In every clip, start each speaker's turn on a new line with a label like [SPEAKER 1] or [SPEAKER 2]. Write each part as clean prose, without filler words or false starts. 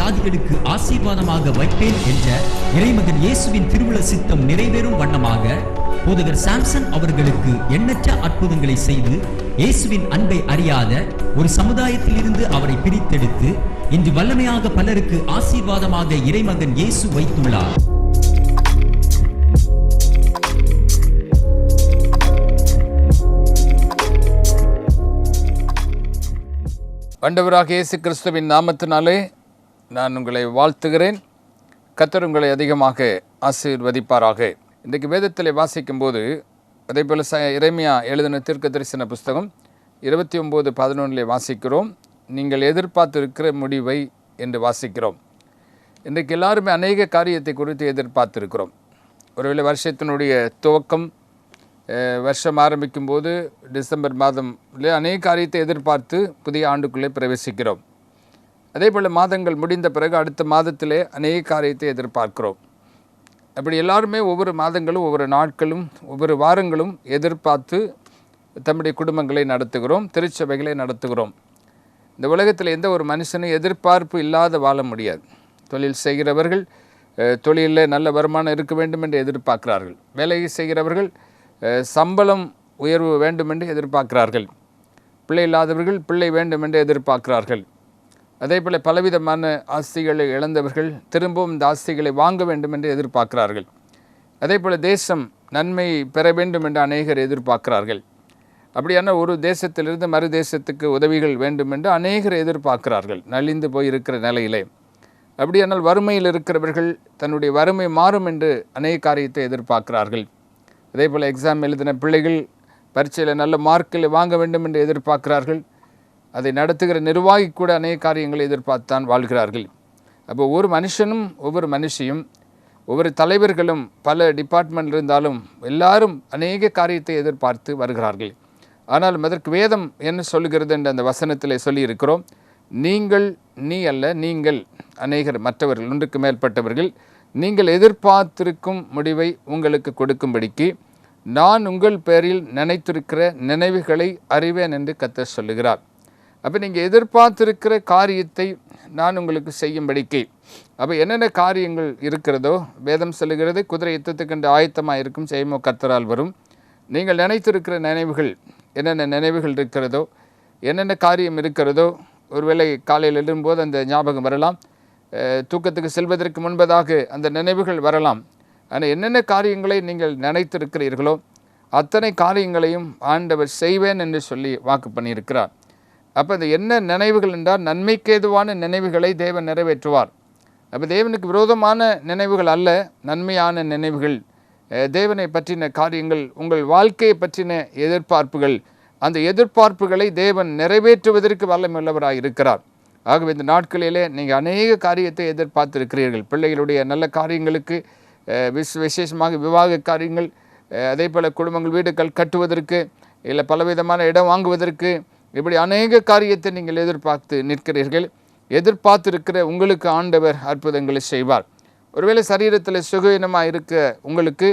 [SPEAKER 1] ஜாதிகளுக்கு ஆசீர்வாதமாக வைப்பேன் என்ற இறைமகன் இயேசுவின் திருவுள சித்தம் நிறைவேறும் வண்ணமாக போதகர் சாம்சன் அவர்களுக்கு எண்ணற்ற அற்புதங்களை செய்து இயேசுவின் அன்பை அறியாத ஒரு சமுதாயத்தில் இருந்து அவரை பிரித்தெடுத்து இன்று வல்லமையாக பலருக்கு ஆசீர்வாதமாக இறைமகன் இயேசு வைத்துள்ளார்.
[SPEAKER 2] ஆண்டவராக இயேசு கிறிஸ்துவின் நாமத்தினாலே நான் உங்களை வாழ்த்துகிறேன். கர்த்தர் உங்களை அதிகமாக ஆசீர்வதிப்பாராக. இன்றைக்கு வேதத்தில் வாசிக்கும்போது அதேபோல் எரேமியா எழுதின தீர்க்கதரிசன புஸ்தகம் 29:11 வாசிக்கிறோம். நீங்கள் எதிர்பார்த்திருக்கிற முடிவை என்று வாசிக்கிறோம். இன்றைக்கு எல்லாருமே அநேக காரியத்தை குறித்து எதிர்பார்த்திருக்கிறோம். ஒருவேளை வருஷத்தினுடைய துவக்கம், வருஷம் ஆரம்பிக்கும் போது டிசம்பர் மாதம் அநேக காரியத்தை எதிர்பார்த்து புதிய ஆண்டுக்குள்ளே பிரவேசிக்கிறோம். அதே போல் மாதங்கள் முடிந்த பிறகு அடுத்த மாதத்திலே அநேக காரியத்தை எதிர்பார்க்கிறோம். அப்படி எல்லாருமே ஒவ்வொரு மாதங்களும், ஒவ்வொரு நாட்களும், ஒவ்வொரு வாரங்களும் எதிர்பார்த்து தம்முடைய குடும்பங்களை நடத்துகிறோம், திருச்சபைகளை நடத்துகிறோம். இந்த உலகத்தில் எந்த ஒரு மனுஷனும் எதிர்பார்ப்பு இல்லாத வாழ முடியாது. தொழில் செய்கிறவர்கள் தொழிலில் நல்ல வருமானம் இருக்க வேண்டும் என்று எதிர்பார்க்கிறார்கள். வேலை செய்கிறவர்கள் சம்பளம் உயர்வு வேண்டும் என்று எதிர்பார்க்கிறார்கள். பிள்ளை இல்லாதவர்கள் பிள்ளை வேண்டும் என்று எதிர்பார்க்கிறார்கள். அதே போல் பலவிதமான ஆஸ்திகளை இழந்தவர்கள் திரும்பவும் இந்த ஆஸ்திகளை வாங்க வேண்டும் என்று எதிர்பார்க்கிறார்கள். அதே போல் தேசம் நன்மை பெற வேண்டும் என்று அநேகர் எதிர்பார்க்கிறார்கள். அப்படியான ஒரு தேசத்திலிருந்து மறு தேசத்துக்கு உதவிகள் வேண்டும் என்று அநேகர் எதிர்பார்க்கிறார்கள் நலிந்து போயிருக்கிற நிலையிலே. அப்படியானால் வறுமையில் இருக்கிறவர்கள் தன்னுடைய வறுமை மாறும் என்று அநேக காரியத்தை எதிர்பார்க்கிறார்கள். அதே போல் எக்ஸாம் எழுதின பிள்ளைகள் பரீட்சையில் நல்ல மார்க்கில் வாங்க வேண்டும் என்று எதிர்பார்க்கிறார்கள். அதை நடத்துகிற நிர்வாகி கூட அநேக காரியங்களை எதிர்பார்த்தான் வாழ்கிறார்கள். அப்போ ஒவ்வொரு மனுஷனும், ஒவ்வொரு மனுஷியும், ஒவ்வொரு தலைவர்களும் பல டிபார்ட்மெண்ட் இருந்தாலும் எல்லாரும் அநேக காரியத்தை எதிர்பார்த்து வருகிறார்கள். ஆனால் அதற்கு வேதம் என்ன சொல்லுகிறது என்று அந்த வசனத்தில் சொல்லியிருக்கிறோம். நீங்கள், நீ அல்ல, நீங்கள் அநேகர், மற்றவர்கள், ஒன்றுக்கு மேற்பட்டவர்கள், நீங்கள் எதிர்பார்த்திருக்கும் முடிவை உங்களுக்கு கொடுக்கும்படிக்கு நான் உங்கள் பேரில் நினைத்திருக்கிற நினைவுகளை அறிவேன் என்று கர்த்தர் சொல்லுகிறார். அப்போ நீங்கள் எதிர்பார்த்திருக்கிற காரியத்தை நான் உங்களுக்கு செய்யும்படிக்கு, அப்போ என்னென்ன காரியங்கள் இருக்கிறதோ வேதம் சொல்லுகிறது, குதிரை யுத்தத்துக்கென்று ஆயத்தமாக இருக்கும் செய்மோ கர்த்தரால் வரும். நீங்கள் நினைத்திருக்கிற நினைவுகள், என்னென்ன நினைவுகள் இருக்கிறதோ, என்னென்ன காரியம் இருக்கிறதோ, ஒருவேளை காலையில் எழும்போது அந்த ஞாபகம் வரலாம், தூக்கத்துக்கு செல்வதற்கு முன்பதாக அந்த நினைவுகள் வரலாம். ஆனால் என்னென்ன காரியங்களை நீங்கள் நினைத்திருக்கிறீர்களோ அத்தனை காரியங்களையும் ஆண்டவர் செய்வேன் என்று சொல்லி வாக்கு பண்ணியிருக்கிறார். அப்போ அந்த என்ன நினைவுகள் என்றால் நன்மைக்கு ஏதுவான நினைவுகளை தேவன் நிறைவேற்றுவார். அப்போ தேவனுக்கு விரோதமான நினைவுகள் அல்ல, நன்மையான நினைவுகள், தேவனை பற்றின காரியங்கள், உங்கள் வாழ்க்கையை பற்றின எதிர்பார்ப்புகள், அந்த எதிர்பார்ப்புகளை தேவன் நிறைவேற்றுவதற்கு வல்லமையுள்ளவராக இருக்கிறார். ஆகவே இந்த நாட்களிலே நீங்கள் அநேக காரியத்தை எதிர்பார்த்திருக்கிறீர்கள். பிள்ளைகளுடைய நல்ல காரியங்களுக்கு, விசேஷமாக விவாக காரியங்கள், அதே போல் குடும்பங்கள் வீடுகள் கட்டுவதற்கு, இல்லை பலவிதமான இடம் வாங்குவதற்கு, இப்படி அநேக காரியத்தை நீங்கள் எதிர்பார்த்து நிற்கிறீர்கள். எதிர்பார்த்திருக்கிற உங்களுக்கு ஆண்டவர் அற்புதங்களை செய்வார். ஒருவேளை சரீரத்தில் சுகவீனமாக இருக்க உங்களுக்கு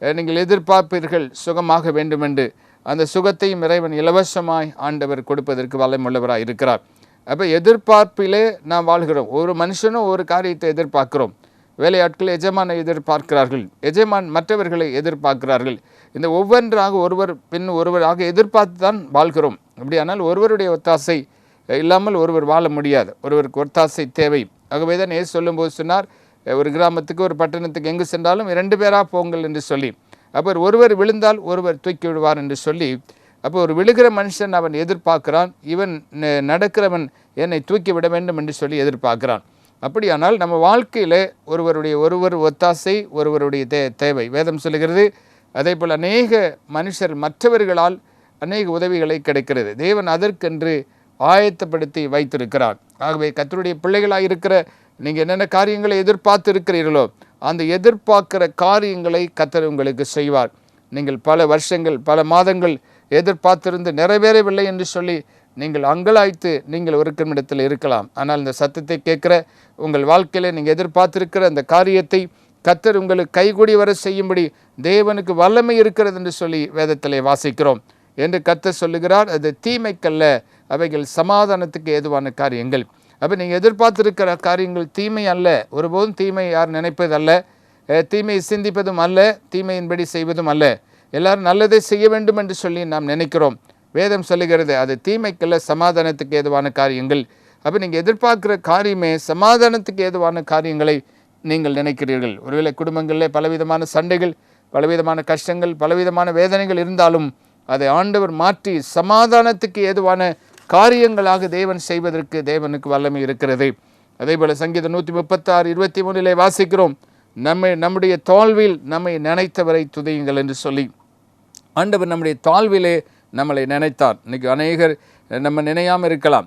[SPEAKER 2] நீங்கள் எதிர்பார்ப்பீர்கள் சுகமாக வேண்டுமென்று, அந்த சுகத்தையும் இறைவன் இலவசமாய் ஆண்டவர் கொடுப்பதற்கு வல்லமையுள்ளவராக இருக்கிறார். அப்போ எதிர்பார்ப்பிலே நாம் வாழ்கிறோம். ஒரு மனுஷனும் ஒரு காரியத்தை எதிர்பார்க்கிறோம். வேலையாட்கள் எஜமானை எதிர்பார்க்கிறார்கள், எஜமான் மற்றவர்களை எதிர்பார்க்கிறார்கள். இந்த ஒவ்வொன்றாக ஒருவர் பின் ஒருவராக எதிர்பார்த்து தான் வாழ்கிறோம். அப்படியானால் ஒருவருடைய ஒத்தாசை இல்லாமல் ஒருவர் வாழ முடியாது. ஒருவருக்கு ஒத்தாசை தேவை. ஆகவே தான் ஏசு சொல்லும்போது சொன்னார், ஒரு கிராமத்துக்கு ஒரு பட்டணத்துக்கு எங்கு சென்றாலும் 2 பேராக போங்கள் என்று சொல்லி. அப்போ ஒருவர் விழுந்தால் ஒருவர் தூக்கி விடுவார் என்று சொல்லி, அப்போ ஒரு விழுகிற மனுஷன் அவன் எதிர்பார்க்கிறான், இவன் நடக்கிறவன் என்னை தூக்கி விட வேண்டும் என்று சொல்லி எதிர்பார்க்கிறான். அப்படியானால் நம்ம வாழ்க்கையில் ஒருவர் ஒத்தாசை, ஒருவருடைய தேவை வேதம் சொல்லுகிறது. அதே போல் அநேக மனுஷர் மற்றவர்களால் அநேக உதவிகளை கிடைக்கிறது. தேவன் அதற்கென்று ஆயத்தப்படுத்தி வைத்திருக்கிறார். ஆகவே கர்த்தருடைய பிள்ளைகளாக இருக்கிற நீங்கள் என்னென்ன காரியங்களை எதிர்பார்த்து இருக்கிறீர்களோ அந்த எதிர்பார்க்கிற காரியங்களை கர்த்தர் உங்களுக்கு செய்வார். நீங்கள் பல வருஷங்கள், பல மாதங்கள் எதிர்பார்த்திருந்து நிறைவேறவில்லை என்று சொல்லி நீங்கள் அங்கலாய்த்து நீங்கள் ஒரு இடத்தில் இருக்கலாம். ஆனால் இந்த சத்தத்தை கேட்குற உங்கள் வாழ்க்கையில் நீங்கள் எதிர்பார்த்திருக்கிற அந்த காரியத்தை கர்த்தர் உங்களுக்கு கைகூடி வர செய்யும்படி தேவனுக்கு வல்லமை இருக்கிறது என்று சொல்லி வேதத்திலே வாசிக்கிறோம் என்று கர்த்தர் சொல்லுகிறார். அது தீமைக்கல்ல, அவைகள் சமாதானத்துக்கு ஏதுவான காரியங்கள். அப்போ நீங்கள் எதிர்பார்த்திருக்கிற காரியங்கள் தீமை அல்ல, ஒருபோதும் தீமை யார் நினைப்பதல்ல, தீமையை சிந்திப்பதும் அல்ல, தீமையின்படி செய்வதும் அல்ல. எல்லாரும் நல்லதை செய்ய வேண்டும் என்று சொல்லி நாம் நினைக்கிறோம். வேதம் சொல்லுகிறது அது தீமைக்கல்ல, சமாதானத்துக்கு ஏதுவான காரியங்கள். அப்போ நீங்கள் எதிர்பார்க்குற காரியமே சமாதானத்துக்கு ஏதுவான காரியங்களை நீங்கள் நினைக்கிறீர்கள். ஒருவேளை குடும்பங்களில் பலவிதமான சண்டைகள், பலவிதமான கஷ்டங்கள், பலவிதமான வேதனைகள் இருந்தாலும் அதை ஆண்டவர் மாற்றி சமாதானத்துக்கு ஏதுவான காரியங்களாக தேவன் செய்வதற்கு தேவனுக்கு வல்லமை இருக்கிறது. அதே போல் சங்கீதம் 136:23 வாசிக்கிறோம், நம்முடைய தாழ்வில் நம்மை நினைத்தவரை துதியுங்கள் என்று சொல்லி. ஆண்டவர் நம்முடைய தாழ்விலே நம்மளை நினைத்தார். இன்றைக்கி அநேகர் நம்ம நினையாமல் இருக்கலாம்,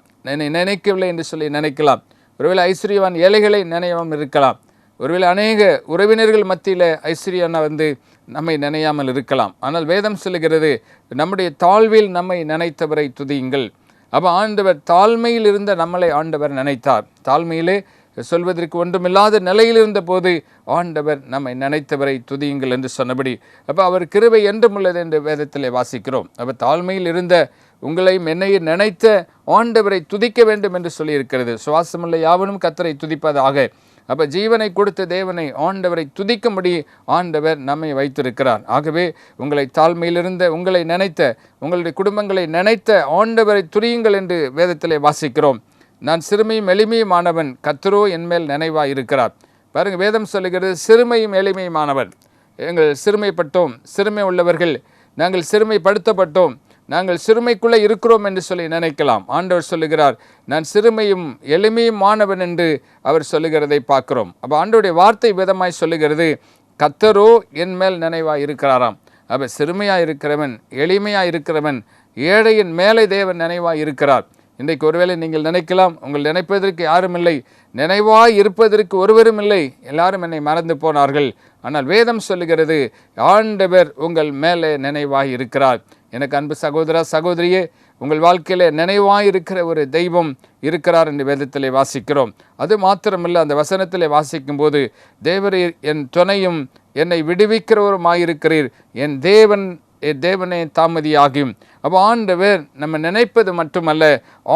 [SPEAKER 2] நினைக்கவில்லை என்று சொல்லி நினைக்கலாம். ஒருவேளை ஐஸ்வர்யவான் ஏழைகளை நினையாமல் இருக்கலாம். ஒருவேளை அநேக உறவினர்கள் மத்தியில் ஐஸ்வர்யானா நம்மை நினையாமல் இருக்கலாம். ஆனால் வேதம் சொல்லுகிறது நம்முடைய தாழ்வில் நம்மை நினைத்தவரை துதியுங்கள். அப்போ ஆண்டவர் தாழ்மையில் இருந்த நம்மளை ஆண்டவர் நினைத்தார். தாழ்மையிலே சொல்வதற்கு ஒன்றுமில்லாத நிலையில் இருந்த போது ஆண்டவர் நம்மை நினைத்தவரை துதியுங்கள் என்று சொன்னபடி, அப்போ அவர் கிருபை என்றும் உள்ளது என்று வேதத்திலே வாசிக்கிறோம். அப்போ தாழ்மையில் இருந்த உங்களையும் என்னையும் நினைத்த ஆண்டவரை துதிக்க வேண்டும் என்று சொல்லியிருக்கிறது. சுவாசமுள்ள யாவனும் கர்த்தரை துதிப்பதாக. அப்போ ஜீவனை கொடுத்த தேவனை, ஆண்டவரை துதிக்கும்படி ஆண்டவர் நம்மை வைத்திருக்கிறார். ஆகவே உங்களை தாழ்மையிலிருந்த உங்களை நினைத்த, உங்களுடைய குடும்பங்களை நினைத்த ஆண்டவரை துதியுங்கள் என்று வேதத்திலே வாசிக்கிறோம். நான் சிறுமையும் எளிமையுமானவன், கர்த்தரோ என்மேல் நினைவாய் இருக்கிறார். பாருங்கள், வேதம் சொல்லுகிறது சிறுமையும் எளிமையுமானவன். எங்கள் சிறுமைப்பட்டோம், சிறுமை உள்ளவர்கள், நாங்கள் சிறுமைப்படுத்தப்பட்டோம், நாங்கள் சிறுமைக்குள்ளே இருக்கிறோம் என்று சொல்லி நினைக்கலாம். ஆண்டவர் சொல்லுகிறார் நான் சிறுமையும் எளிமையுமானவன் என்று அவர் சொல்லுகிறதை பார்க்கிறோம். அப்போ ஆண்டவருடைய வார்த்தை விதமாய் சொல்லுகிறது கர்த்தரோ என் மேல் நினைவாய் இருக்கிறாராம். அப்போ சிறுமையாக இருக்கிறவன், எளிமையாக இருக்கிறவன், ஏழையின் மேலே தேவன் நினைவாய் இருக்கிறார். இன்றைக்கு ஒருவேளை நீங்கள் நினைக்கலாம், உங்கள் நினைப்பதற்கு யாரும் இல்லை, நினைவாய் இருப்பதற்கு ஒருவரும் இல்லை, எல்லாரும் என்னை மறந்து போனார்கள். ஆனால் வேதம் சொல்லுகிறது ஆண்டவர் உங்கள் மேலே நினைவாய் இருக்கிறார். எனக்கு அன்பு சகோதரா சகோதரியே, உங்கள் வாழ்க்கையில் நினைவாய் இருக்கிற ஒரு தெய்வம் இருக்கிறார் என்று வேதத்திலே வாசிக்கிறோம். அது மாத்திரமில்லை, அந்த வசனத்திலே வாசிக்கும் போது தேவரீர் என் துணையும் என்னை விடுவிக்கிறவருமாயிருக்கிறீர், என் தேவனே தாமதியாகும். அப்போ ஆண்டவர் நம்ம நினைப்பது மட்டுமல்ல,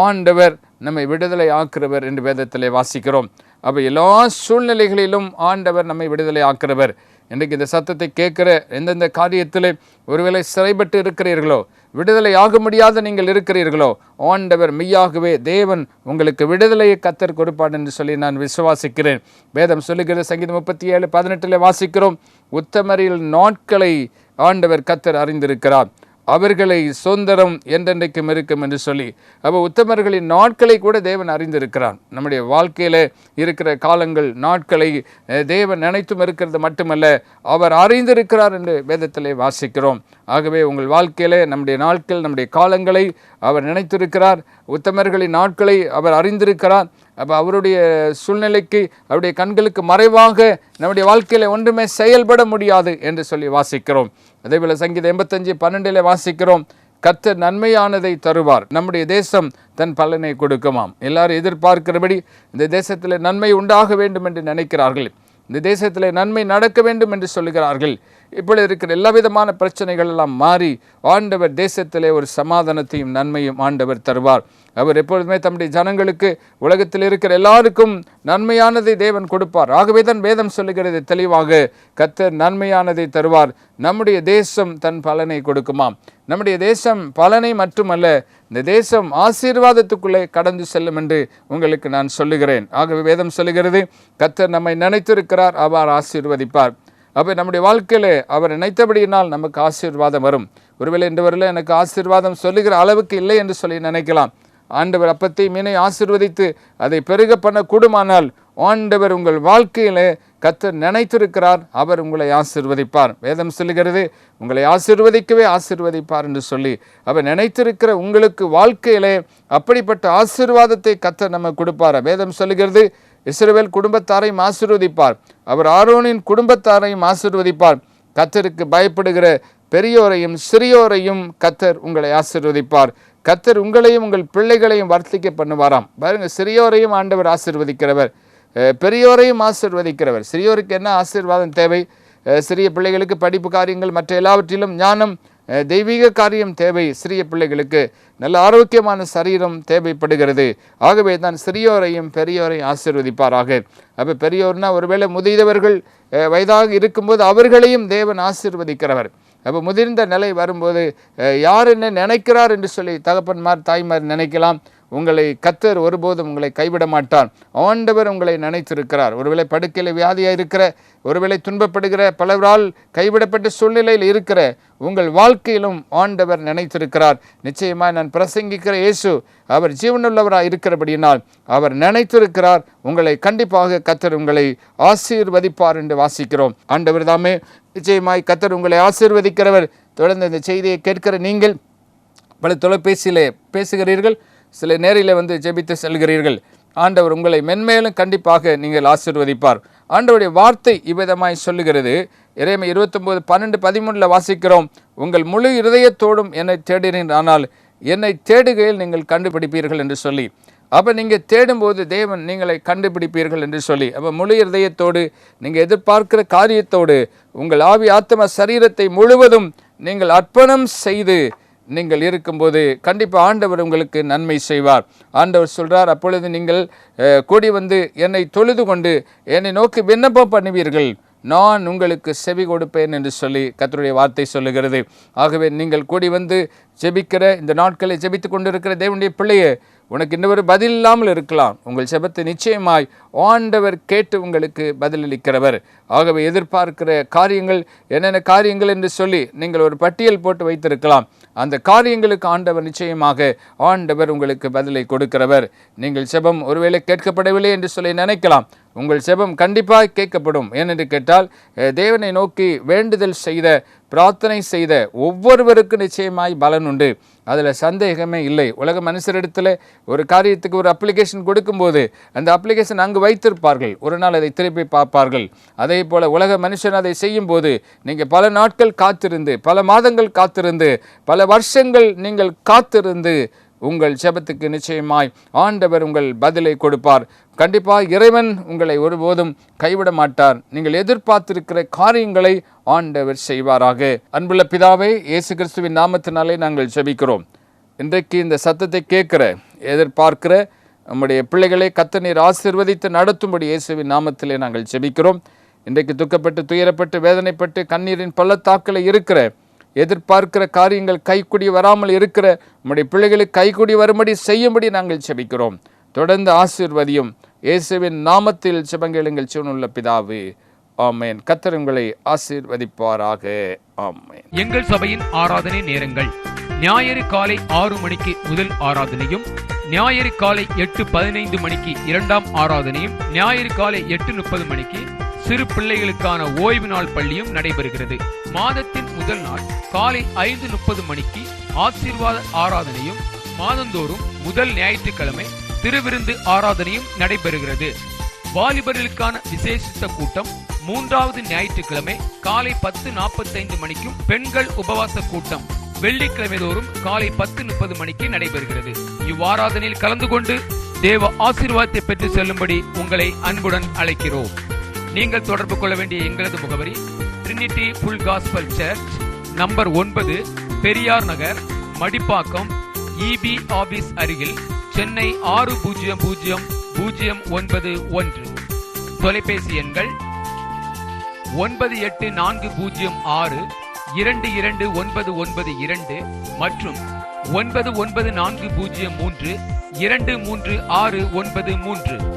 [SPEAKER 2] ஆண்டவர் நம்மை விடுதலை ஆக்கிறவர் என்று வேதத்திலே வாசிக்கிறோம். அப்போ எல்லா சூழ்நிலைகளிலும் ஆண்டவர் நம்மை விடுதலை ஆக்கிறவர். இன்றைக்கு இந்த சத்தத்தை கேட்குற எந்தெந்த காரியத்தில் ஒருவேளை சிறைப்பட்டு இருக்கிறீர்களோ, விடுதலை ஆக முடியாத நீங்கள் இருக்கிறீர்களோ, ஆண்டவர் மெய்யாகவே தேவன் உங்களுக்கு விடுதலையை கர்த்தர் கொடுப்பார் என்று சொல்லி நான் விசுவாசிக்கிறேன். வேதம் சொல்லுகிறது சங்கீதம் 37:18 வாசிக்கிறோம், உத்தமரில் நாட்களை ஆண்டவர் கர்த்தர் அறிந்திருக்கிறார், அவர்களை சுதந்திரம் என்றென்றைக்கும் இருக்கும் என்று சொல்லி. அப்போ உத்தமர்களின் நாட்களை கூட தேவன் அறிந்திருக்கிறார். நம்முடைய வாழ்க்கையில் இருக்கிற காலங்கள், நாட்களை தேவன் நினைத்தும் இருக்கிறது மட்டுமல்ல, அவர் அறிந்திருக்கிறார் என்று வேதத்திலே வாசிக்கிறோம். ஆகவே உங்கள் வாழ்க்கையில் நம்முடைய நாட்கள், நம்முடைய காலங்களை அவர் நினைத்திருக்கிறார். உத்தமர்களின் நாட்களை அவர் அறிந்திருக்கிறார். அப்போ அவருடைய சூழ்நிலைக்கு, அவருடைய கண்களுக்கு மறைவாக நம்முடைய வாழ்க்கையில் ஒன்றுமே செயல்பட முடியாது என்று சொல்லி வாசிக்கிறோம். அதேபோல் சங்கீதம் 85:12 வாசிக்கிறோம், கர்த்தர் நன்மையானதை தருவார், நம்முடைய தேசம் தன் பலனை கொடுக்குமாம். எல்லாரும் எதிர்பார்க்கிறபடி இந்த தேசத்தில் நன்மை உண்டாக வேண்டும் என்று நினைக்கிறார்கள், இந்த தேசத்தில் நன்மை நடக்க வேண்டும் என்று சொல்லுகிறார்கள். இப்பொழுது இருக்கிற எல்லா விதமான பிரச்சனைகள் எல்லாம் மாறி ஆண்டவர் தேசத்திலே ஒரு சமாதானத்தையும் நன்மையும் ஆண்டவர் தருவார். அவர் எப்பொழுதுமே தம்முடைய ஜனங்களுக்கு, உலகத்தில் இருக்கிற எல்லாருக்கும் நன்மையானதை தேவன் கொடுப்பார். ஆகவே தான் வேதம் சொல்லுகிறது தெளிவாக, கர்த்தர் நன்மையானதை தருவார், நம்முடைய தேசம் தன் பலனை கொடுக்குமாம். நம்முடைய தேசம் பலனை மட்டுமல்ல, இந்த தேசம் ஆசீர்வாதத்துக்குள்ளே கடந்து செல்லும் என்று உங்களுக்கு நான் சொல்லுகிறேன். ஆகவே வேதம் சொல்லுகிறது கர்த்தர் நம்மை நினைத்திருக்கிறார், அவர் ஆசீர்வதிப்பார். அப்போ நம்முடைய வாழ்க்கையில் அவர் நினைத்தபடியினால் நமக்கு ஆசீர்வாதம் வரும். ஒருவேளை இந்த வரல எனக்கு ஆசீர்வாதம் சொல்லுகிற அளவுக்கு இல்லை என்று சொல்லி நினைக்கலாம். ஆண்டவர் அப்பத்தை மீனை ஆசீர்வதித்து அதை பெருக பண்ண கூடுமானால் ஆண்டவர் உங்கள் வாழ்க்கையில் கர்த்தர் நினைத்திருக்கிறார், அவர் உங்களை ஆசீர்வதிப்பார். வேதம் சொல்லுகிறது உங்களை ஆசீர்வதிக்கவே ஆசீர்வதிப்பார் என்று சொல்லி. அவர் நினைத்திருக்கிற உங்களுக்கு வாழ்க்கையிலே அப்படிப்பட்ட ஆசீர்வாதத்தை கர்த்தர் நம்ம கொடுப்பார். வேதம் சொல்லுகிறது இஸ்ரவேல் குடும்பத்தாரையும் ஆசீர்வதிப்பார், அவர் ஆரோனின் குடும்பத்தாரையும் ஆசீர்வதிப்பார், கர்த்தருக்கு பயப்படுகிற பெரியோரையும் சிறியோரையும் கர்த்தர் உங்களை ஆசீர்வதிப்பார், கர்த்தர் உங்களையும் உங்கள் பிள்ளைகளையும் வர்த்திக்க பண்ணுவாராம். பாருங்க, சிறியோரையும் ஆண்டவர் ஆசீர்வதிக்கிறவர், பெரியோரையும் ஆசீர்வதிக்கிறவர். சிறியோருக்கு என்ன ஆசீர்வாதம் தேவை? சிறிய பிள்ளைகளுக்கு படிப்பு காரியங்கள், மற்ற எல்லாவற்றிலும் ஞானம், தெய்வீக காரியம் தேவை. சிறிய பிள்ளைகளுக்கு நல்ல ஆரோக்கியமான சரீரம் தேவைப்படுகிறது. ஆகவே தான் சிறியோரையும் பெரியோரையும் ஆசீர்வதிப்பாராக. அப்போ பெரியோர்னா ஒருவேளை முதியவர்கள் வயதாக இருக்கும்போது அவர்களையும் தேவன் ஆசீர்வதிக்கிறவர். அப்போ முதிர்ந்த நிலை வரும்போது யார் என்ன நினைக்கிறார் என்று சொல்லி தகப்பன்மார் தாய்மார் நினைக்கலாம். உங்களை கர்த்தர் ஒருபோதும் உங்களை கைவிட மாட்டார். ஆண்டவர் உங்களை நினைத்திருக்கிறார். ஒருவேளை படுக்கையில் வியாதியாக இருக்கிற, ஒருவேளை துன்பப்படுகிற, பலரால் கைவிடப்பட்ட சூழ்நிலையில் இருக்கிற உங்கள் வாழ்க்கையிலும் ஆண்டவர் நினைத்திருக்கிறார். நிச்சயமாக நான் பிரசங்கிக்கிற இயேசு அவர் ஜீவனுள்ளவராக இருக்கிறபடியினால் அவர் நினைத்திருக்கிறார். உங்களை கண்டிப்பாக கர்த்தர் உங்களை ஆசீர்வதிப்பார் என்று வாசிக்கிறோம். ஆண்டவர் தாமே நிச்சயமாய் கர்த்தர் உங்களை ஆசீர்வதிக்கிறவர். தொடர்ந்து இந்த செய்தியை கேட்கிற நீங்கள் பல தொலைபேசியிலே பேசுகிறீர்கள், சில நேரில் வந்து ஜெபித்து செல்கிறீர்கள். ஆண்டவர் உங்களை மென்மேலும் கண்டிப்பாக நீங்கள் ஆசீர்வதிப்பார். ஆண்டவருடைய வார்த்தை இவ்விதமாய் சொல்லுகிறது. எரேமியா 29:12-13 வாசிக்கிறோம். உங்கள் முழு இருதயத்தோடும் என்னை தேடினீர்கள், ஆனால் என்னை தேடுகையில் நீங்கள் கண்டுபிடிப்பீர்கள் என்று சொல்லி. அப்போ நீங்கள் தேடும்போது தேவன் நீங்களை கண்டுபிடிப்பீர்கள் என்று சொல்லி. அப்போ முழு இருதயத்தோடு நீங்கள் எதிர்பார்க்கிற காரியத்தோடு உங்கள் ஆவி ஆத்ம சரீரத்தை முழுவதும் நீங்கள் அர்ப்பணம் செய்து நீங்கள் இருக்கும்போது கண்டிப்பாக ஆண்டவர் உங்களுக்கு நன்மை செய்வார். ஆண்டவர் சொல்கிறார், அப்பொழுது நீங்கள் கூடி வந்து என்னை தொழுது கொண்டு என்னை நோக்கி விண்ணப்பம் பண்ணுவீர்கள், நான் உங்களுக்கு செவி கொடுப்பேன் என்று சொல்லி கர்த்தருடைய வார்த்தை சொல்லுகிறது. ஆகவே நீங்கள் கூடி வந்து ஜெபிக்கிற இந்த நாட்களை ஜெபித்து கொண்டிருக்கிற தேவனுடைய பிள்ளையே, உனக்கு இன்னொரு பதில் இல்லாமல் இருக்கலாம். உங்கள் ஜெபத்தை நிச்சயமாய் ஆண்டவர் கேட்டு உங்களுக்கு பதிலளிக்கிறவர். ஆகவே எதிர்பார்க்கிற காரியங்கள் என்னென்ன காரியங்கள் என்று சொல்லி நீங்கள் ஒரு பட்டியல் போட்டு வைத்திருக்கலாம். அந்த காரியங்களுக்கு ஆண்டவர் நிச்சயமாக ஆண்டவர் உங்களுக்கு பதிலை கொடுக்கிறவர். நீங்கள் ஜெபம் ஒருவேளை கேட்கப்படவில்லை என்று சொல்லி நினைக்கலாம். உங்கள் ஜெபம் கண்டிப்பாக கேட்கப்படும். ஏனென்று கேட்டால் தேவனை நோக்கி வேண்டுதல் செய்த, பிரார்த்தனை செய்த ஒவ்வொருவருக்கும் நிச்சயமாய் பலன் உண்டு. அதில் சந்தேகமே இல்லை. உலக மனுஷரிடத்தில் ஒரு காரியத்துக்கு ஒரு அப்ளிகேஷன் கொடுக்கும்போது அந்த அப்ளிகேஷன் அங்கு வைத்திருப்பார்கள், ஒரு நாள் அதை திருப்பி பார்ப்பார்கள். அதே போல் உலக மனுஷன் அதை செய்யும்போது நீங்கள் பல நாட்கள் காத்திருந்து, பல மாதங்கள் காத்திருந்து, பல வருஷங்கள் நீங்கள் காத்திருந்து உங்கள் ஜெபத்துக்கு நிச்சயமாய் ஆண்டவர் உங்கள் பதிலை கொடுப்பார். கண்டிப்பாக இறைவன் உங்களை ஒருபோதும் கைவிட மாட்டார். நீங்கள் எதிர்பார்த்திருக்கிற காரியங்களை ஆண்டவர் செய்வாராக. அன்புள்ள பிதாவே, இயேசு கிறிஸ்துவின் நாமத்தினாலே நாங்கள் ஜெபிக்கிறோம். இன்றைக்கு இந்த சத்தத்தை கேட்கிற, எதிர்பார்க்கிற நம்முடைய பிள்ளைகளை கர்த்தர் நீர் ஆசீர்வதித்து நடத்தும்படி இயேசுவின் நாமத்திலே நாங்கள் ஜெபிக்கிறோம். இன்றைக்கு துக்கப்பட்டு, துயரப்பட்டு, வேதனைப்பட்டு, கண்ணீரின் பள்ளத்தாக்கில் இருக்கிற, எதிர்பார்க்கிற காரியங்கள் கைக்குடி வராமல் இருக்கிற நம்முடைய பிள்ளைகளுக்கு கைக்குடி வரும்படி செய்யும்படி நாங்கள் ஜெபிக்கிறோம். தொடர்ந்து ஆசீர்வதியும். இயேசுவின் நாமத்தில் ஜெபங்களுங்கள் ஜீவனுள்ள பிதாவே, ஆமென். கர்த்தர் உங்களை ஆசீர்வதிப்பாராக. ஆமென்.
[SPEAKER 3] எங்கள் சபையின் ஆராதனை நேரங்கள்: ஞாயிறு காலை 6 மணிக்கு முதல் ஆராதனையும், ஞாயிறு காலை 8:15 மணிக்கு இரண்டாம் ஆராதனையும், ஞாயிறு காலை 8:30 மணிக்கு சிறு பிள்ளைகளுக்கான ஓய்வு நாள் பள்ளியும் நடைபெறுகிறது. மாதத்தின் முதல் நாள் காலை 5:30 மணிக்கு ஆசீர்வாத ஆராதனையும், மாதந்தோறும் முதல் ஞாயிற்றுக்கிழமை திருவிருந்து ஆராதனையும் நடைபெறுகிறது. வாலிபர்களுக்கான விசேஷித்த கூட்டம் 3வது ஞாயிற்றுக்கிழமை காலை 10:45 மணிக்கும், பெண்கள் உபவாச கூட்டம் வெள்ளிக்கிழமை தோறும் காலை 10:30 மணிக்கு நடைபெறுகிறது. இவ்வாராதனையில் கலந்து கொண்டு தேவ ஆசீர்வாதத்தை பெற்று செல்லும்படி உங்களை அன்புடன் அழைக்கிறோம். நீங்கள் தொடர்பு கொள்ள வேண்டிய எங்களது முகவரி: Trinity full gospel church, number 9, Periyar Nagar, Madipakkam, EB office அருகில், சென்னை 600091. தொலைபேசி எண்கள் 9840622992 மற்றும் 9940323693.